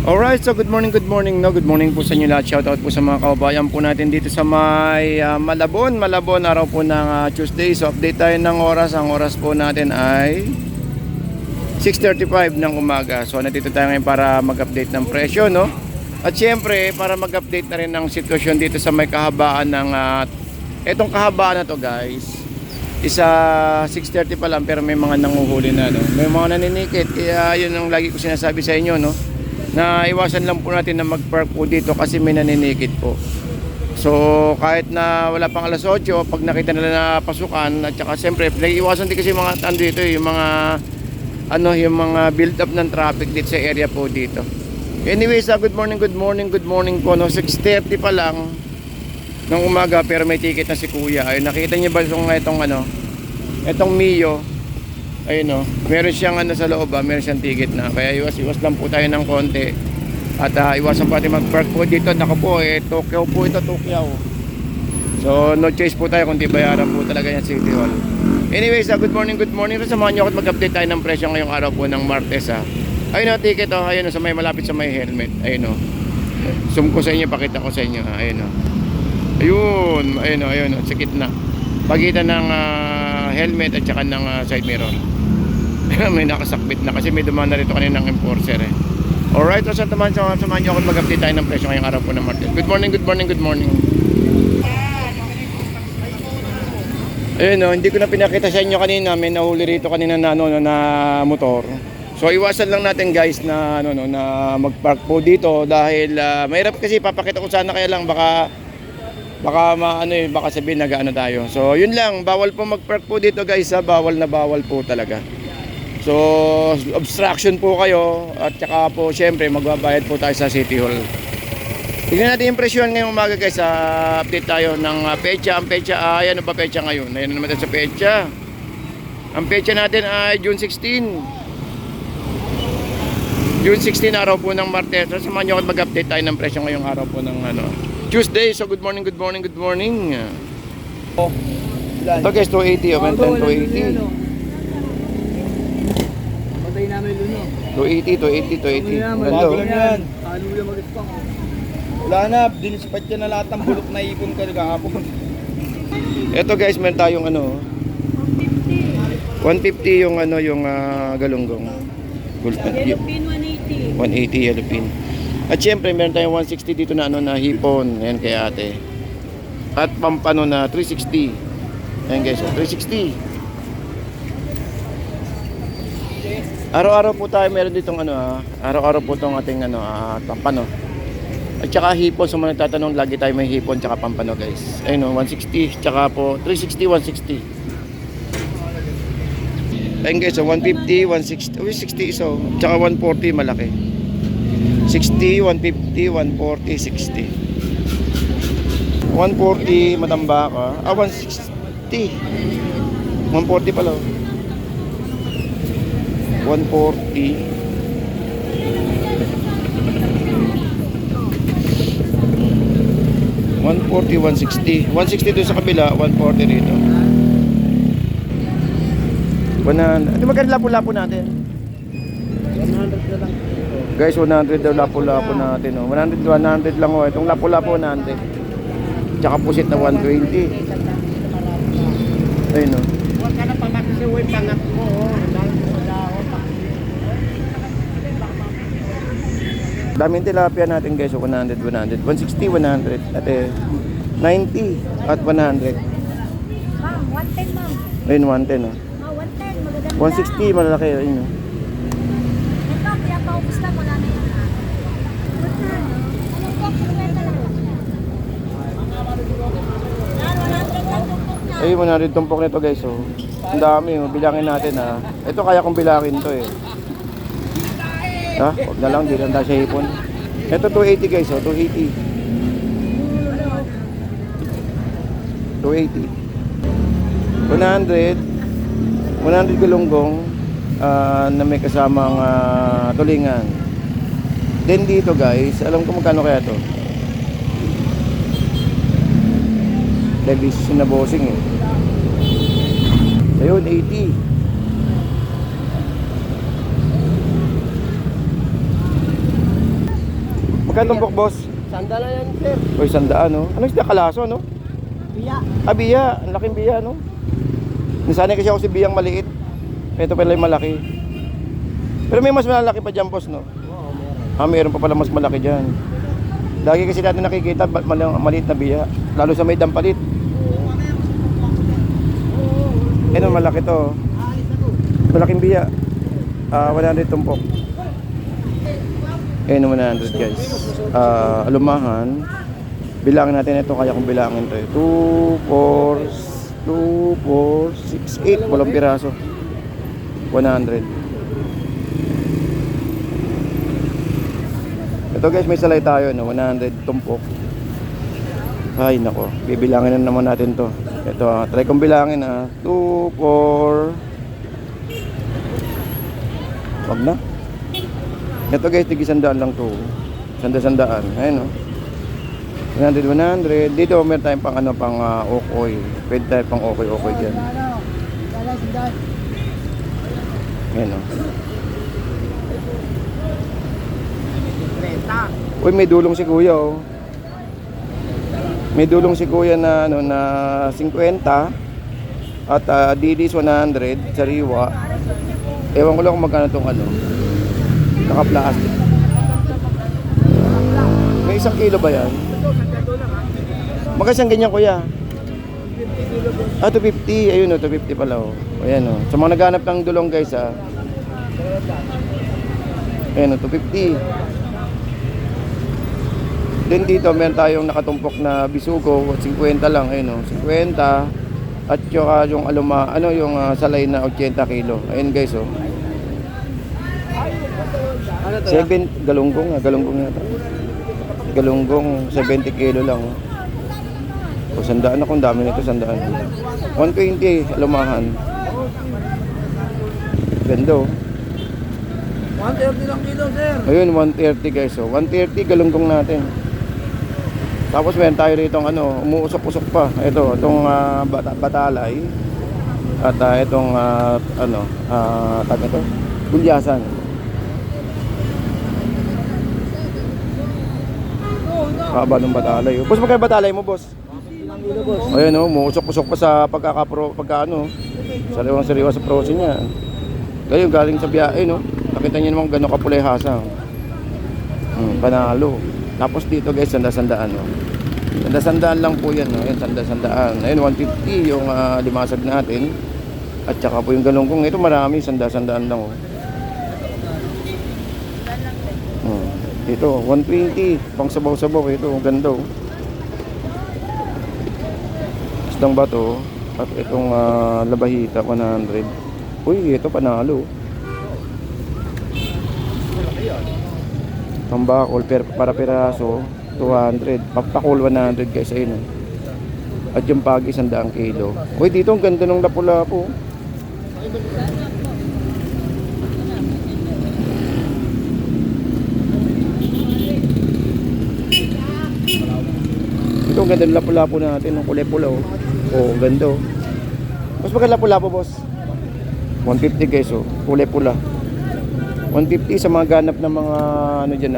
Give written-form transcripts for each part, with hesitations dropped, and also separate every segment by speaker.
Speaker 1: Alright, so good morning no. Good morning po sa inyo lahat. Shoutout po sa mga kababayan po natin dito sa may Malabon, araw po ng Tuesday. So update tayo ng oras. Ang oras po natin ay 6:35 ng umaga. So nandito tayo ngayon para mag-update ng presyo, no. At syempre, para mag-update na rin ng sitwasyon dito sa may kahabaan ng etong kahabaan na to, guys. Isa 6:30 pa lang pero may mga nanguhuli na, no. May mga naninikit. Kaya yun ang lagi ko sinasabi sa inyo, no, na iwasan lang po natin na mag-park po dito kasi may naninikit po. So kahit na wala pang alas 8, pag nakita nila na pasukan, at saka siyempre naiiwasan din kasi yung mga dito, yung mga yung mga build up ng traffic dito sa area po dito. Anyways, good morning po, no. 6:30 pa lang ng umaga pero may ticket na si Kuya. Ay, nakita niyo ba itong Mio? Ayun, no, meron siyang sa loob, meron siyang ticket na. Kaya iwas lang po tayo ng konti. At iwasan po natin mag-park po dito. Naku po, Tokyo po ito, Tokyo. So no choice po tayo kundi bayaran po talaga yung City Hall. Anyways, good morning. Samahan niyo ako at mag-update tayo ng presyo ngayong araw po ng Martes. Ayun, no, ticket, ayun, no, sa may malapit sa may helmet. Ayun, no. Zoom ko sa inyo, pakita ko sa inyo. Ayun, no. Ayun, no, sikit na. Pagitan ng helmet at saka ng side mirror. May nakasakbit na kasi may dumaan na rito kanina ng enforcer. Alright, so samahan niyo ako mag-update tayo ng presyo ngayong araw po ng Martes. Good morning. Ayun, no, hindi ko na pinakita sa inyo kanina. May nahuli rito kanina na motor. So iwasan lang natin, guys, na na mag-park po dito dahil mahirap kasi papakita ko sana, kaya lang baka sabihin nag-ano tayo. So yun lang, bawal po mag-park po dito, guys, bawal na bawal po talaga. So obstruction po kayo at saka po syempre magbabayad po tayo sa City Hall. Tingnan natin yung presyon ngayong umaga, guys. Update tayo ng pecha. Ang pecha, ayan ba pecha ngayon? Ayan naman tayo sa pecha. Ang pecha natin ay June 16. June 16, araw po ng Martes. So samahan nyo ako mag-update tayo ng presyo ngayong araw po ng Tuesday. So good morning.
Speaker 2: Oh,
Speaker 1: ito, guys, 280. Benta 280.
Speaker 2: patay namin luno.
Speaker 1: 280.
Speaker 2: Bago lang yan. Haluya mag-ispang. Wala na, dinisipat yan na lahat ng bulok na ipon ka kahapon.
Speaker 1: Ito, guys, meron tayong 150 yung galunggong.
Speaker 3: Yellow pin 180.
Speaker 1: 180 yellow pin. At syempre meron tayong 160 dito na na hipon. Ayan kay ate. At pampano na 360. Ayan, guys, 360. Araw-araw po tayo meron ditong araw-araw po itong ating pampano. At saka hipon, sa mga nagtatanong, lagi tayo may hipon tsaka pampano, guys. Ayun, 160 tsaka po 360, 160. Ayun, guys, 150, 160, 60 iso, tsaka 140 malaki. 60, 150, 140, 60. 140 matambaka. 160. 140 pala. 140. 160. 160 doon sa kabila, 140 rito. 100. Ito magkano lapo-lapo natin?
Speaker 2: 100 na lang.
Speaker 1: Guys, 100 daw lapo-lapo natin, 100 lang, itong lapo-lapo natin. Tsaka pusit na 120. Ayun,
Speaker 2: Huwag ka na pamakisiwin pangat mo.
Speaker 1: daming tilapia natin, guys. 100, 160, 100 at 90 at 100.
Speaker 3: Ma'am, 110 ma'am.
Speaker 1: Ayun, 110,
Speaker 3: 110, magaganda.
Speaker 1: 160 malalaki, ayun.
Speaker 3: Ito, kaya paubos lang, wala na yan.
Speaker 1: Ay, 100 tumpok nito, guys. Ang dami, bilangin natin, Ito kaya kong bilangin to, Huwag na lang, di lang tayo sa hipon. Ito 280, guys, 280. 280. 100 galunggong na may kasamang tulingan. Then dito, guys, alam ko magkano kaya to. Dahil na bossing Ayun, 80. Magkano tumpok, boss?
Speaker 2: Sandala yan, sir.
Speaker 1: Uy, 100, no? Ano isda? Kalaso, no?
Speaker 2: Biya.
Speaker 1: Ah, biya. Ang laking biya, no? Nasanay kasi ako si biyang maliit. Ito pala yung malaki. Pero may mas malaki pa dyan, boss, no?
Speaker 2: Oo, meron.
Speaker 1: Ah, mayroon pa pala mas malaki dyan. Lagi kasi natin nakikita maliit na biya. Lalo sa may dampalit. Ito, malaki to. Malaking biya. 100 tumpok. Ayun, 100 guys. Alumahan. Bilangin natin ito, kaya kong bilangin to. 2, 4, 6, 8. Walang piraso. 100. Ito guys, may salay tayo, no? 100 tumpok. Ay, nako. Bibilangin na naman natin to. Ito, try kong bilangin, 2, 4. Wag na. Ito guys, tig-100 lang to. 100. Ayun, no? 100. Dito meron tayong pang ano, pang okoy. Pwede tayo pang okoy dyan. Ayan, no? Uy, may dulong si kuya, oh. May dulong si kuya na ano, na 50 at Didis 100 sariwa. Ewan ko lang kung magkano tong ano, naka-plastic. May 1 kilo ba yan? Magkasang ganyan, kuya? 250. Ayun, 250 pala, oh. Ayan, oh. Sa mga naghanap ng dulong, guys, ayan, 250. Then dito meron tayong nakatumpok na bisugo, 50 lang, ayun, 50. At yung aluma, ano yung salay na 80 kilo. Ayun guys, oh. 7 galunggong yata. Galunggong 70 kilo lang. O 100 akong dami nito, 100. 120 alumahan. Ganda, oh.
Speaker 2: 130 lang kilo, sir.
Speaker 1: Ayun, 130 guys, oh. 130 galunggong natin. Tapos meron tayo rito umuusok-usok pa. Ito, itong batalay. At itong tag ito, gulyasan. Haba ng batalay. Boss, magkano batalay mo, boss? Ayun, umuusok-usok pa sa sariwang-sariwa sa prosin niya. Ngayon, galing sa biyahe, no? Nakita niyo naman gano'ng kapulay hasang. Panalo. Tapos dito guys, 100, no? 100 lang po yan, no? Ayan, 100. Ayun, 150 yung limasag natin. At saka po yung galunggong. Ito marami, 100 lang, oh. Ito, 120. Pang sabaw-sabaw. Ito, ganda, oh. Isdang bato. At itong labahita, 100. Uy, ito panalo. Pambakol para piraso 200, papakol 100 guys, ayun. At yung pagi 100 kilo. Uy, dito ang ganda ng lapu-lapu. Ito ang ganda ng lapu-lapu natin, ng kulay pula, oh. Oh, ang ganda, oh. Mas maganda lapu-lapu, boss. 150 guys, oh. Kulay pula. 150 sa mga ganap ng mga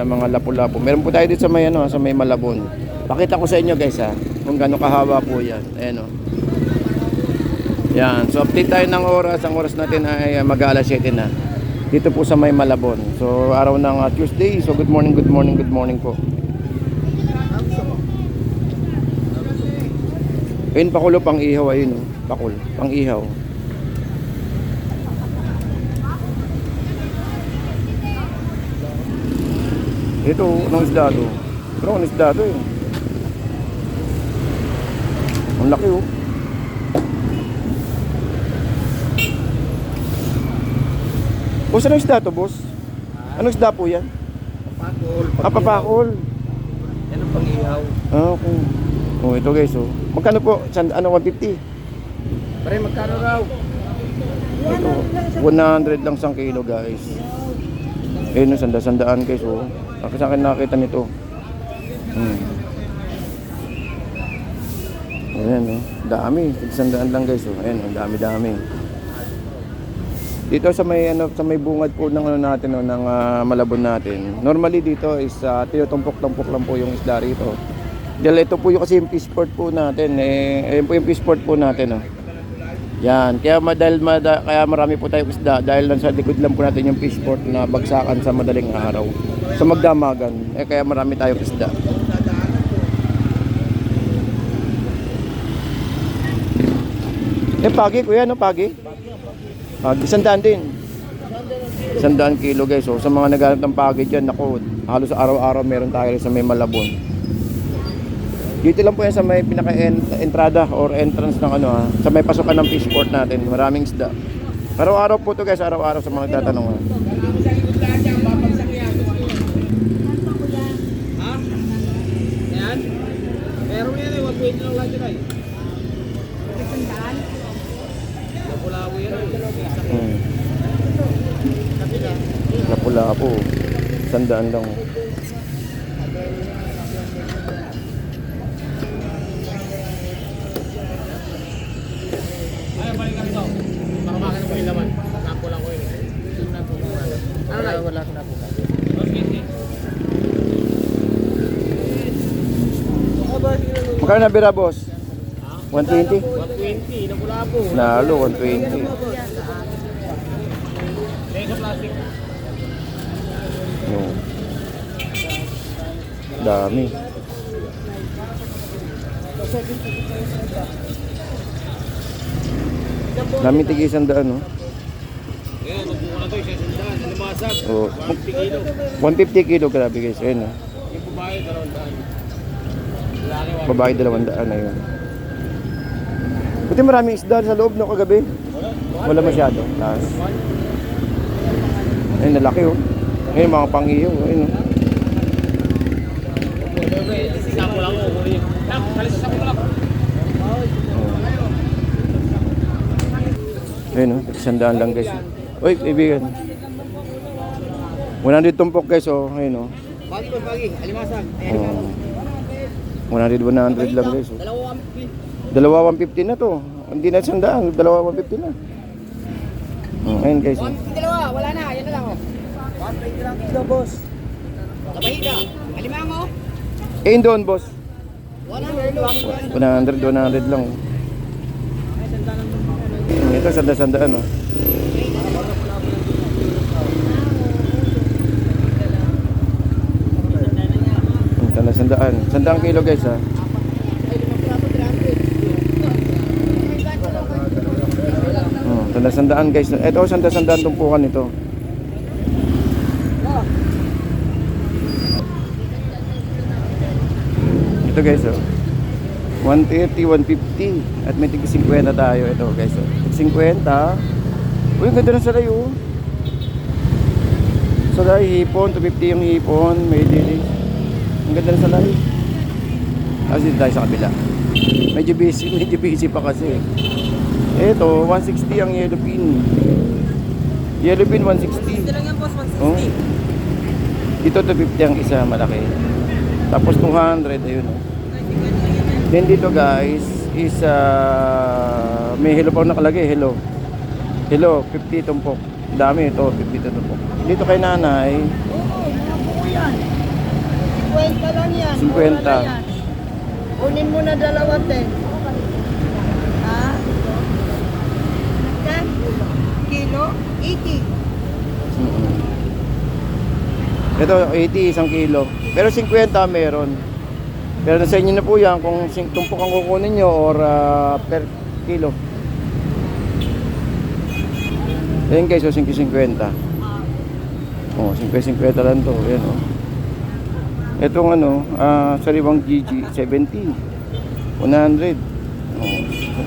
Speaker 1: mga lapu-lapu. Meron po tayo dito sa may sa may Malabon. Pakita ko sa inyo guys, kung gaano kahaba po 'yan. Ayan, oh. Yan. So update tayo ng oras. Ang oras natin ay mag-alas 7 na. Dito po sa may Malabon. So araw ng Tuesday. So good morning po. Ayun, pakulo pang ihaw, ayun, oh. Pakul, pang ihaw. Ito, anong isda to? Pero anong isda to, eh? Ang laki, oh. Boss, anong isda to, boss? Anong isda po yan?
Speaker 2: Papakol.
Speaker 1: Papakol.
Speaker 2: Yan ang pang-ihaw.
Speaker 1: Okay. Oh, ito guys, oh. Magkano po? 150?
Speaker 2: Pare, magkano raw?
Speaker 1: Ito, 100 lang 1 kilo, guys. Ayun, 100 guys, oh. Ako sa akin nakita nito. Ayan, oh. Dami. 100 lang guys, oh. Ayan, oh. Dami. Dito sa may bungad po ng ano natin no, ng Malabon natin. Normally dito is tinutumpok-tumpok lang po yung isda rito. Dahil ito po yung kasi yung fish port po natin ayun po yung fish port po natin oh. Yan, kaya kaya marami po tayong isda dahil lang sa likod lang po natin yung fish port na bagsakan sa madaling araw. Sa magdamagan, kaya marami tayong isda. Pagi kuya, no? Pagi? Pagi, 100 din. 100 kilo guys. So, sa mga naghanap ng pagi dyan, naku, halos araw-araw meron tayo sa may Malabon. Dito lang po yan sa may pinaka-entrada or entrance ng sa may pasukan ng fish port natin. Maraming isda. Araw-araw po to guys, araw-araw sa mga nagtatanong.
Speaker 2: Yan. Meron yan eh, 120 lang lang dyan ay. Lapu-lapu yan ay.
Speaker 1: Lapu-lapu. 100 lang.
Speaker 2: Ay, balik kami to. Baka makakita mo yung laman. Napo lang ko yun. Ano na? Wala ko na po.
Speaker 1: Magkano na bira, boss? 120?
Speaker 2: 120, Lapu-lapu.
Speaker 1: Nalo, 120.
Speaker 2: Sa plastic.
Speaker 1: No. Dami. Dami tig 100 no?
Speaker 2: Ayan, magbuka na to, isa sandaan. Lumasag.
Speaker 1: Oh.
Speaker 2: 150 kilo.
Speaker 1: 150 kilo grabe guys. Ayun oh.
Speaker 2: Yung babae, 200. Lalaki,
Speaker 1: Babae 200 na yun. Buti maraming isda sa loob no kagabi. Wala masyado. Taas. Ayun, nalaki oh. Ayun, mga pangiyo. Ayun oh.
Speaker 2: Sapo lang ko. Kalis sa sapo lang.
Speaker 1: Ayun oh, 100 lang guys. Uy, kaibigan. 100 tumpok guys oh. Ayun oh.
Speaker 2: Pagi, pagi. Alimasag.
Speaker 1: Oh. 100 lang guys oh.
Speaker 2: Dalawa 150.
Speaker 1: Dalawa 150 na to. Hindi na 100, dalawa 150 na. Ayun guys.
Speaker 2: 150 dalawa, wala na. Yan na lang oh. 120 lang kilo, boss. Labahida. Alimango.
Speaker 1: Ayun doon boss.
Speaker 2: 100.
Speaker 1: 100 lang. Ito sanda-sandaan oh. Sandaan. 100 kilo guys ha. Sandaan guys. Ito sandaan tumpukan ito. Ito guys oh. 130, 150 at may tig 50 tayo ito guys oh. 50. Uy, ganda ng salay oh. Salay hipon, 250 yung hipon, may dilis. Ang ganda ng salay. Kasi tayo sa kabila. Medyo busy pa kasi. Ito, 160 ang yellow pin. Yellow pin 160.
Speaker 2: Ito lang yan, boss, 160.
Speaker 1: Oh. Dito 250 ang isa, malaki. Tapos 200, ayun oh. Then dito guys is may hello pa nakalagay, hello. Hello, 50 tumpok. Dami ito, 50 tumpok. Dito kay nanay.
Speaker 4: Oo, mga buo yan. 50 lang yan.
Speaker 1: 50.
Speaker 4: Mura na yan. Kunin mo na dalawa, te. Ha? Ten? Kilo? 80.
Speaker 1: Ito 80 isang kilo. Pero 50 meron. Pero nasa inyo na po yan kung tumpok ang kukunin nyo or per kilo. Ayan guys, so 50-50. Oh, 50-50 lang to. Ayan oh. Itong sariwang GG, 70. 100. Oh,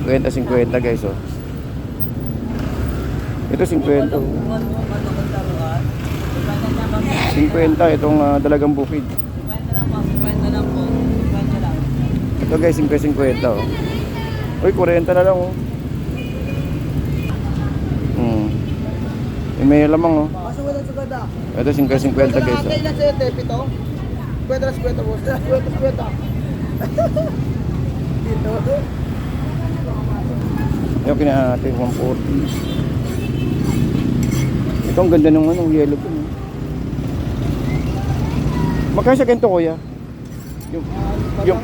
Speaker 1: 50-50 guys oh. Ito 50. 50 itong dalagang bukid. Ito guys, 50-50 oh. Uy, 40 na lang oh. May lamang oh.
Speaker 4: Kaso wala sa gada.
Speaker 1: Ito 50-50 guys oh.
Speaker 4: Kailan sa'yo, te? Pito? Pwede, boss. Pwede. Dito.
Speaker 1: Yung kinahanapin 140. Ito ang ganda ng ano, yellow po. No? Magkano sa ganito kuya? Yung, yung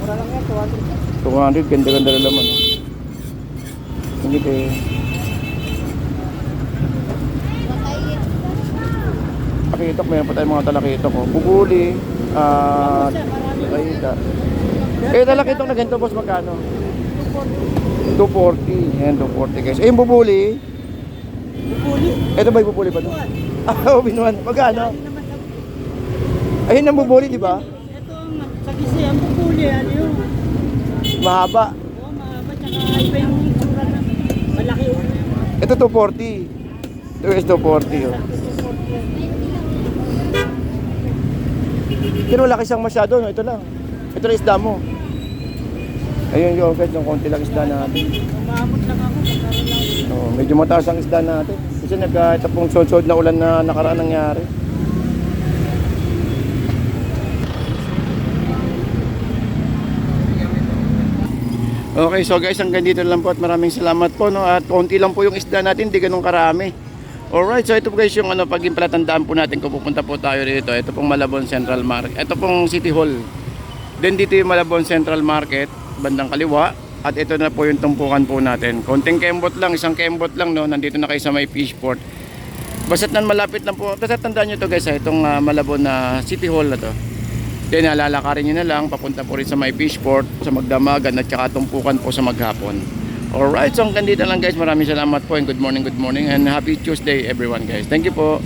Speaker 2: Mura lang yan, 200.
Speaker 1: 200, ganda-ganda na laman. No? Hindi kayo. Talakitok, mayroon pa tayong mga talakitok. Oh. Bubuli. Ayita. Eh, talakitok na ganito, boss, magkano? 240. Yan, 240 guys. Eh, yung bubuli.
Speaker 2: Bubuli.
Speaker 1: Ito ba yung bubuli pa doon? Ah, binuan. Magkano? Ayun ang bubuli, di ba?
Speaker 4: Ito ang sa kisi, ang pupuli, ano yun?
Speaker 1: Mahaba.
Speaker 4: Oo, mahaba, tsaka iba yung itsura na malaki.
Speaker 1: Ito 240. Ito is 240. Oh. Pero laki siyang masyado. No? Ito lang. Ito lang isda mo. Ayun yung guys, yung konti lang isda natin.
Speaker 4: Umamot lang ako, magkaroon lang.
Speaker 1: Oh, medyo mataas ang isda natin. Kasi ito pong sod na ulan na nakaraan nangyari. Okay, so guys, hanggang dito lang po at maraming salamat po, no? At konti lang po yung isda natin, hindi ganun karami. Alright, so ito po guys yung paging palatandaan po natin kung pupunta po tayo dito. Ito pong Malabon Central Market. Ito pong City Hall. Then dito yung Malabon Central Market, bandang kaliwa. At ito na po yung tumpukan po natin. Konting kembot lang, isang kembot lang, no? Nandito na kayo sa may Fishport. Basta't nan malapit lang po. Basta tandaan nyo to guys, itong Malabon na City Hall na to. Then lalakarin nyo na lang, papunta po rin sa may Fishport, sa Magdamagan at saka tumpukan po sa maghapon. Alright, so hanggang dito lang guys. Maraming salamat po and good morning and happy Tuesday everyone guys. Thank you po.